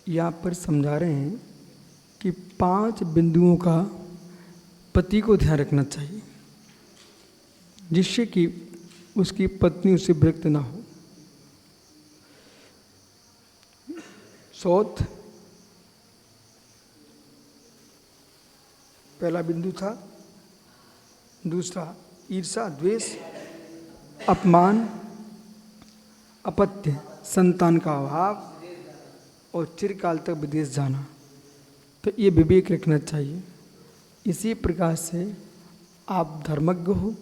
यहाँ पर समझा रहे हैं कि 5 बिंदुओं का पति को ध्यान रखना चाहिए जिससे कि उसकी पत्नी उससे विरक्त ना हो। सौत पहला बिंदु था। दूसरा ईर्षा, द्वेष, अपमान, अपत्य, संतान का अभाव और चिरकाल तक विदेश जाना। तो ये विवेक रखना चाहिए। इसी प्रकार से आप धर्मज्ञ हो,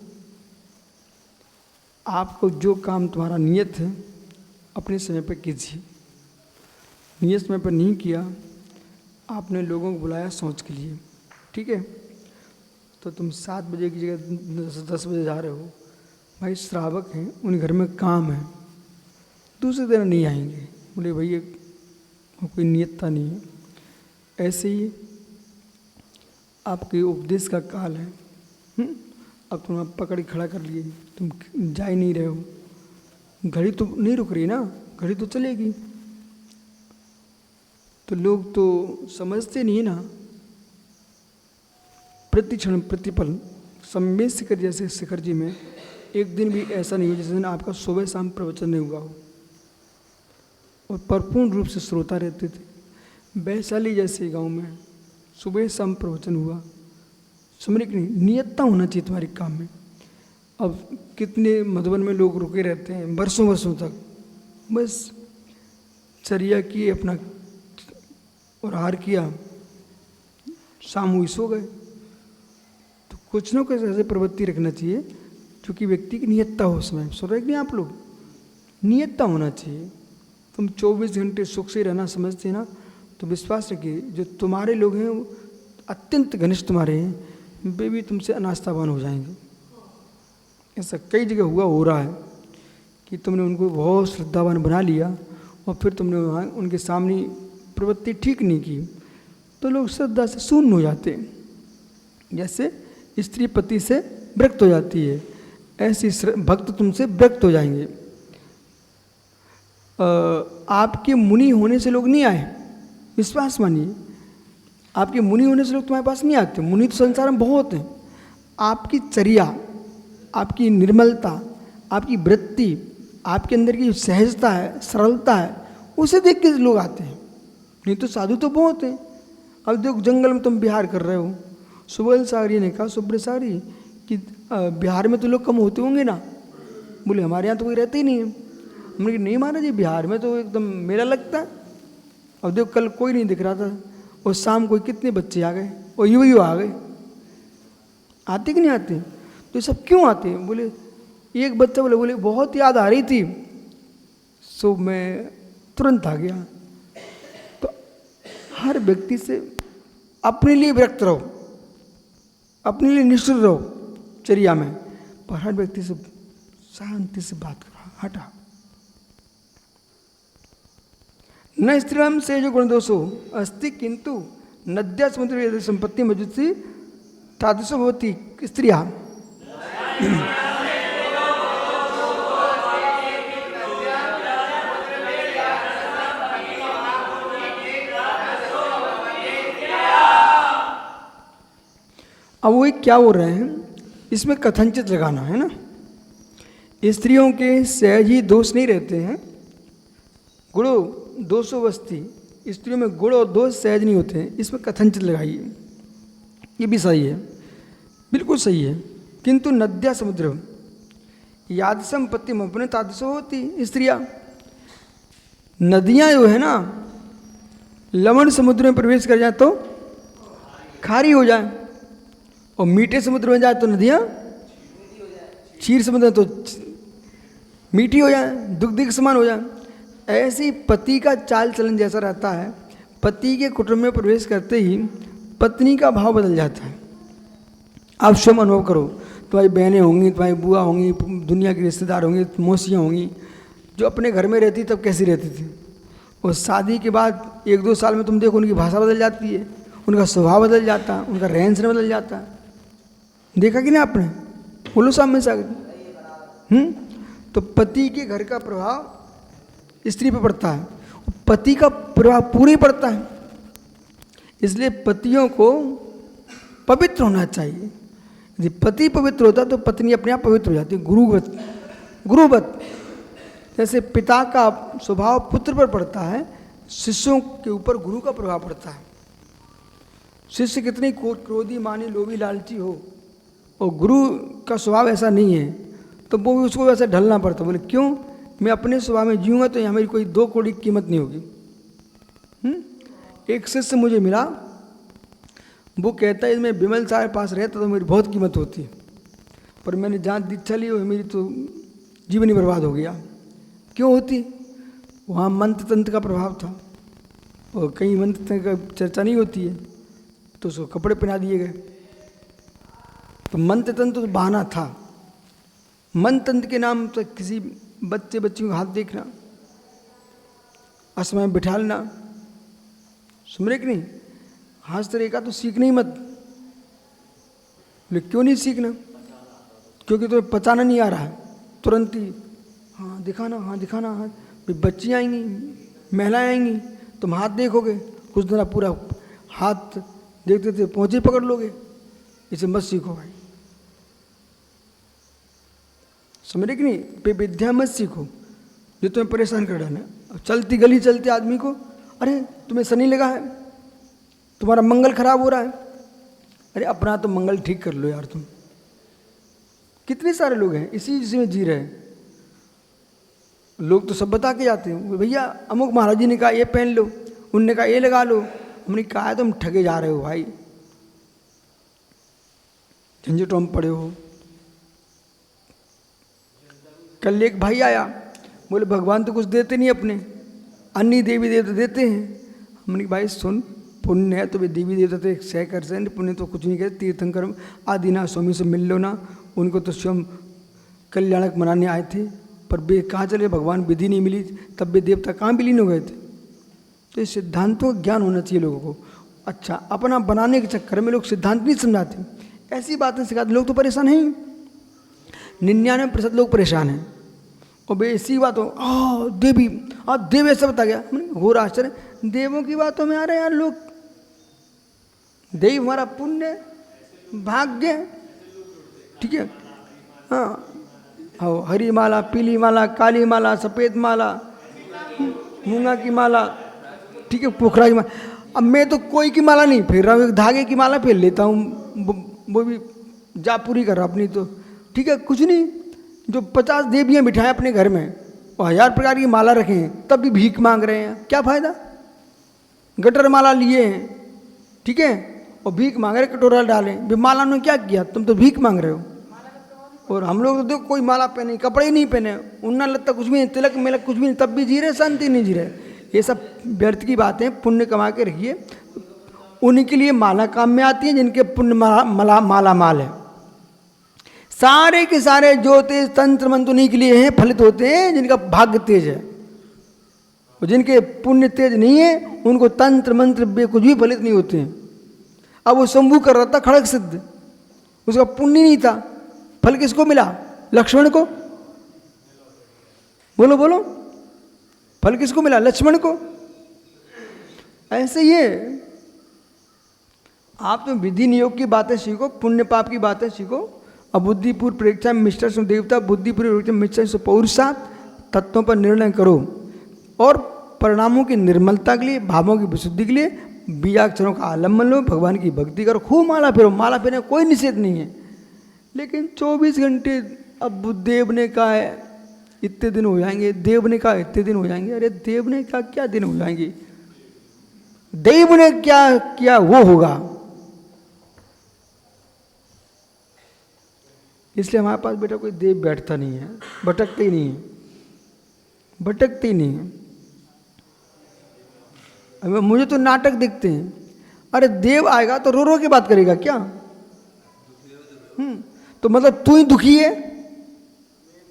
आपको जो काम तुम्हारा नियत है अपने समय पर कीजिए। नियत समय पर नहीं किया, आपने लोगों को बुलाया सोच के लिए, ठीक है, तो तुम 7 बजे की जगह 10 बजे जा रहे हो, भाई श्रावक हैं, उन घर में काम है, दूसरे दिन नहीं आएंगे, बोले भैया कोई नियतता नहीं है। ऐसे ही आपके उपदेश का काल है, अब तुम पकड़ के खड़ा कर लिए, तुम जा ही नहीं रहे हो, घड़ी तो नहीं रुक रही ना, घड़ी तो चलेगी। तो लोग तो समझते नहीं ना। प्रतिक्षण प्रतिपल सम्मेद शिखर जैसे शिखर जी में एक दिन भी ऐसा नहीं हो जिस दिन आपका सुबह शाम प्रवचन नहीं हुआ हो, और परिपूर्ण रूप से श्रोता रहते थे। वैशाली जैसे गांव में सुबह शाम प्रवचन हुआ, समझ नहीं, नियतता होना चाहिए तुम्हारे काम में। अब कितने मधुबन में लोग रुके रहते हैं वर्षों वर्षों तक, बस चर्या किए अपना और हार किया, शाम हुई सो गए। तो कुछ न कुछ ऐसे प्रवृत्ति रखना चाहिए क्योंकि व्यक्ति की नियतता हो। उसमें सुन रहे नहीं आप लोग, नियतता होना चाहिए। तुम 24 घंटे सुख से रहना समझते ना, तो विश्वास रखिए जो तुम्हारे लोग हैं वो अत्यंत घनिष्ठ तुम्हारे हैं, वे भी तुमसे अनास्थावान हो जाएंगे। ऐसा कई जगह हुआ, हो रहा है कि तुमने उनको बहुत श्रद्धावान बना लिया और फिर तुमने वहाँ उनके सामने प्रवृत्ति ठीक नहीं की, तो लोग श्रद्धा से शून्य हो जाते हैं। जैसे स्त्री पति से विरक्त हो जाती है, ऐसी भक्त तुमसे विरक्त हो जाएंगे। आपके मुनि होने से लोग नहीं आए, विश्वास मानिए, आपके मुनि होने से लोग तुम्हारे पास नहीं आते। मुनि तो संसार में बहुत हैं। आपकी चर्या, आपकी निर्मलता, आपकी वृत्ति, आपके अंदर की सहजता है, सरलता है, उसे देख के लोग आते हैं। नहीं तो साधु तो बहुत हैं। अब देखो जंगल में तुम विहार कर रहे हो, सुबल सागरी ने कहा सुब्र सागरी कि बिहार में तो लोग कम होते होंगे ना, बोले हमारे यहाँ तो कोई रहते ही नहीं है। हमने कहा नहीं महाराज जी, बिहार में तो एकदम मेला लगता है। अब देखो कल कोई नहीं दिख रहा था और शाम को कितने बच्चे आ गए और युवा आ गए। आते कि नहीं आते? तो ये सब क्यों आते हैं? बोले एक बच्चा बोले बहुत याद आ रही थी, सो मैं तुरंत आ गया। तो हर व्यक्ति से अपने लिए विरक्त रहो, अपने लिए निष्ठुर रहो चर्या में, पर हर व्यक्ति से शांति से बात करो, हटा। न स्त्रीणाम से जो गुणदोषो अस्ति किंतु नद्या समुद्र यदि संपत्ति मौजूद सी तादृशो भवति स्त्रिया। अब वो क्या हो रहे हैं, इसमें कथनचित लगाना है ना। स्त्रियों के सहज ही दोष नहीं रहते हैं, गुणो दोषो वस्ती, स्त्रियों में गुण और दोष सहज नहीं होते हैं, इसमें कथनचित लगाइए। ये भी सही है, बिल्कुल सही है। किंतु नद्या समुद्र याद संपत्ति अपने तादृशो होती स्त्रियाँ। नदियाँ जो है ना, लवण समुद्र में प्रवेश कर जाए तो खारी हो जाए, और मीठे समुद्र में जाए तो नदियाँ क्षीर समुद्र में तो मीठी हो जाए, दुग्ध के समान हो जाए। ऐसी पति का चाल चलन जैसा रहता है, पति के कुटुंब में प्रवेश करते ही पत्नी का भाव बदल जाता है। आप स्वयं अनुभव करो, तुम्हारी बहनें होंगी, तुम्हारी बुआ होंगी, दुनिया के रिश्तेदार होंगे, मौसियाँ होंगी, जो अपने घर में रहती तब कैसी रहती थी, और शादी के बाद 1-2 साल में तुम देखो उनकी भाषा बदल जाती है, उनका स्वभाव बदल जाता है, उनका रहन सहन बदल जाता है। देखा कि नहीं आपने? बोलो सामने से आगे। तो पति के घर का प्रभाव स्त्री पर पड़ता है, पति का प्रभाव पूरी पड़ता है। इसलिए पतियों को पवित्र होना चाहिए। यदि पति पवित्र होता तो पत्नी अपने आप पवित्र हो जाती है, गुरुवत। जैसे पिता का स्वभाव पुत्र पर पड़ता है, शिष्यों के ऊपर गुरु का प्रभाव पड़ता है। शिष्य कितनी क्रोधी, मानी, लोभी, लालची हो और गुरु का स्वभाव ऐसा नहीं है तो वो भी उसको वैसे ढलना पड़ता। बोले क्यों? मैं अपने स्वभाव में जीऊँगा तो यहाँ मेरी कोई 2 कौड़ी की कीमत नहीं होगी। एक शिष्य मुझे मिला, वो कहता है मैं विमल साहब के पास रहता तो मेरी बहुत कीमत होती, पर मैंने जहाँ दीक्षा ली मेरी तो जीवन ही बर्बाद हो गया। क्यों होती? वहाँ मंत्र तंत्र का प्रभाव था और कहीं मंत्र तंत्र का चर्चा नहीं होती है तो उसको कपड़े पहना दिए गए। तो मंत्र तंत्र तो बहाना था। मंत्र तंत्र के नाम तो किसी बच्ची को हाथ देखना, असमय बिठा लेना, सुन रहे कि नहीं? हाथ तरीका तो सीखना ही मत। बोले क्यों नहीं सीखना? क्योंकि तुम्हें पचाना नहीं आ रहा है। तुरंत ही हाँ दिखाना, हाँ दिखाना, हाँ। बच्चियाँ आएंगी, महिलाएं आएंगी, तुम हाथ देखोगे, कुछ दिन पूरा हाथ देखते थे पहुँचे पकड़ लोगे। इसे मत सीखो भाई, समझ रहे कि नहीं? विद्या मत सीखो जो तुम्हें परेशान कर डालना। चलती गली चलते आदमी को, अरे तुम्हें शनि लगा है, तुम्हारा मंगल खराब हो रहा है। अरे अपना तो मंगल ठीक कर लो यार तुम। कितने सारे लोग हैं इसी में जी रहे हैं। लोग तो सब बता के जाते हैं, भैया अमुक महाराज जी ने कहा ये पहन लो, उनने कहा ये लगा लो। हमने कहा है तुम ठगे जा रहे हो भाई, झंझटों में पड़े हो। कल एक भाई आया, बोले भगवान तो कुछ देते नहीं अपने, अन्य देवी देवता देते हैं। हमने भाई सुन, पुण्य है तो वे देवी देवता तो सह कर से, पुण्य तो कुछ नहीं कहते। तीर्थंकर आदि ना स्वामी से मिल लो ना, उनको तो स्वयं कल्याणक मनाने आए थे, पर वे कहाँ चले? भगवान विधि नहीं मिली तब वे देवता कहाँ विलीन हो गए थे। तो इस सिद्धांतों का ज्ञान होना चाहिए लोगों को। अच्छा, अपना बनाने के चक्कर में लोग सिद्धांत नहीं समझाते, ऐसी बातें सिखाते। लोग तो परेशान हैं, 99% लोग परेशान हैं। और वे इसी बातों देवी देव ऐसा बता गया, हो रहा आश्चर्य। देवों की बातों में आ रहे यार लोग। देव हमारा पुण्य भाग्य, ठीक है। हाँ, हरी माला, पीली माला, काली माला, सफ़ेद माला, मूंगा की माला, ठीक है, पोखरा की माला। अब मैं तो कोई की माला नहीं फेर रहा हूँ, एक धागे की माला फेर लेता हूँ, वो भी जा पूरी कर रहा अपनी तो, ठीक है। कुछ नहीं, जो 50 देवियाँ बिठाएं अपने घर में और 1000 प्रकार की माला रखें, तब भी भीख मांग रहे हैं, क्या फ़ायदा? गटर माला लिए हैं, ठीक है, और भीख मांग रहे, कटोरा डालें। वे माला ने क्या किया? तुम तो भीख मांग रहे हो। और हम लोग तो देखो कोई माला पहने, कपड़े ही नहीं पहने, उन्ना लगता कुछ भी नहीं, तिलक मिलक कुछ भी नहीं, तब भी जी रहे, शांति नहीं जी रहे। ये सब व्यर्थ की बातें। पुण्य कमा के रखिए, उन्हीं के लिए माला काम में आती है जिनके पुण्य माला माल है। सारे के सारे ज्योतिष तंत्र मंत्र उन्हीं के लिए हैं, फलित होते हैं जिनका भाग्य तेज है। और जिनके पुण्य तेज नहीं है उनको तंत्र मंत्र बे कुछ भी फलित नहीं होते हैं। अब वो शंभू कर रहा था खड़ग सिद्ध, उसका पुण्य नहीं था, फल किसको मिला? लक्ष्मण को। बोलो बोलो, फल किसको मिला? लक्ष्मण को। ऐसे ही है, आप तो विधि नियोग की बातें सीखो, पुण्य पाप की बातें सीखो। अबुद्धिपूर्व परीक्षा में मिस्टर सु देवता, बुद्धिपूर्व परीक्षा में मिस्टर सु पौरुषा, तत्वों पर निर्णय करो और परिणामों की निर्मलता के लिए, भावों की विशुद्धि के लिए बीजाक्षरों का आलम्बन लो, भगवान की भक्ति करो, खूब माला फेरो। माला फेरने कोई निषेध नहीं है, लेकिन 24 घंटे अब देव ने कहा है इतने दिन हो जाएंगे, देव ने कहा इतने दिन हो जाएंगे। अरे देव ने कहा क्या दिन हो जाएंगे? देव ने क्या किया वो होगा। इसलिए हमारे पास बेटा कोई देव बैठता नहीं है, भटकते ही नहीं है, भटकते ही नहीं है। अब मुझे तो नाटक दिखते हैं, अरे देव आएगा तो रो रो के बात करेगा क्या? तो मतलब तू ही दुखी है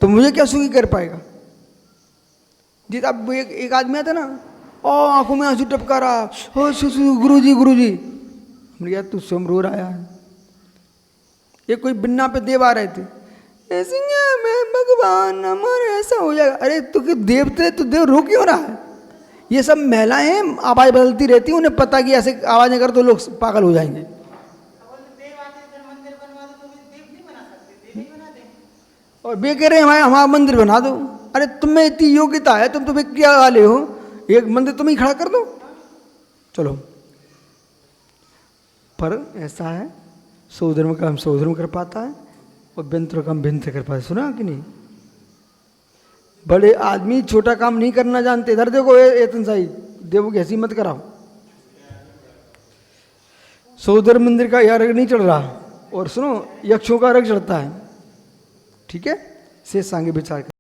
तो मुझे क्या सुखी कर पाएगा? जी अब एक आदमी आता ना, आंखों में आंसू टपका रहा, गुरुजी गुरुजी। हमने यार तू स्वयं रो रहा है। ये कोई बिन्ना पे देव आ रहे थे, ऐसे मैं भगवान हमारे ऐसा हो जाएगा। अरे तू देव थे तो देव रो क्यों रहा है? ये सब महिलाएं आवाज़ बदलती रहती हैं, उन्हें पता कि ऐसे आवाज़ें कर तो लोग पागल हो जाएंगे। और वे कह रहे हैं हमारा मंदिर बना दो। अरे तुम में इतनी योग्यता है, तुम तुम्हें क्या वाले हो, एक मंदिर तुम ही खड़ा कर दो। चलो, पर ऐसा है, सौधर्म का हम सौधर्म कर पाता है और व्यंत्र का हम व्यंत्र कर पाता है। सुना कि नहीं? बड़े आदमी छोटा काम नहीं करना जानते। इधर देखो एतन साई देवों की हंसी मत कराओ। सौधर्म मंदिर का यह अर्घ नहीं चढ़ रहा, और सुनो यक्षों का अर्घ चढ़ता है। ठीक है, शेष आगे विचार कर।